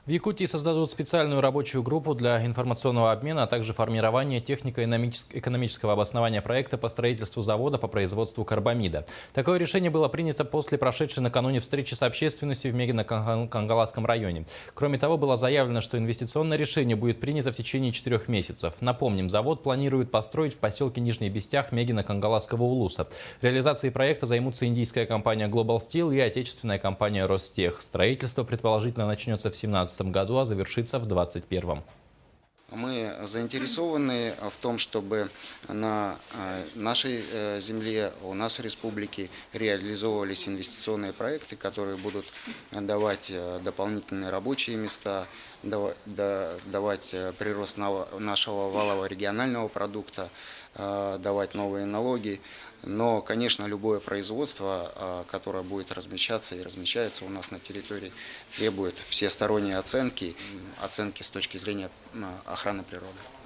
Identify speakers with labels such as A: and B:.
A: В Якутии создадут специальную рабочую группу для информационного обмена, а также формирования технико-экономического обоснования проекта по строительству завода по производству карбамида. Такое решение было принято после прошедшей накануне встречи с общественностью в Мегино-Кангаласском районе. Кроме того, было заявлено, что инвестиционное решение будет принято в течение 4 месяцев. Напомним, завод планируют построить в поселке Нижний Бестях Мегино-Кангаласского улуса. Реализацией проекта займутся индийская компания Global Steel и отечественная компания Ростех. Строительство предположительно начнется в 2017 году, а завершится в 2021.
B: Мы заинтересованы в том, чтобы на нашей земле, у нас в республике реализовывались инвестиционные проекты, которые будут давать дополнительные рабочие места, давать прирост нашего валового регионального продукта, давать новые налоги. Но, конечно, любое производство, которое будет размещаться и размещается у нас на территории, требует всесторонней оценки с точки зрения охраны природы.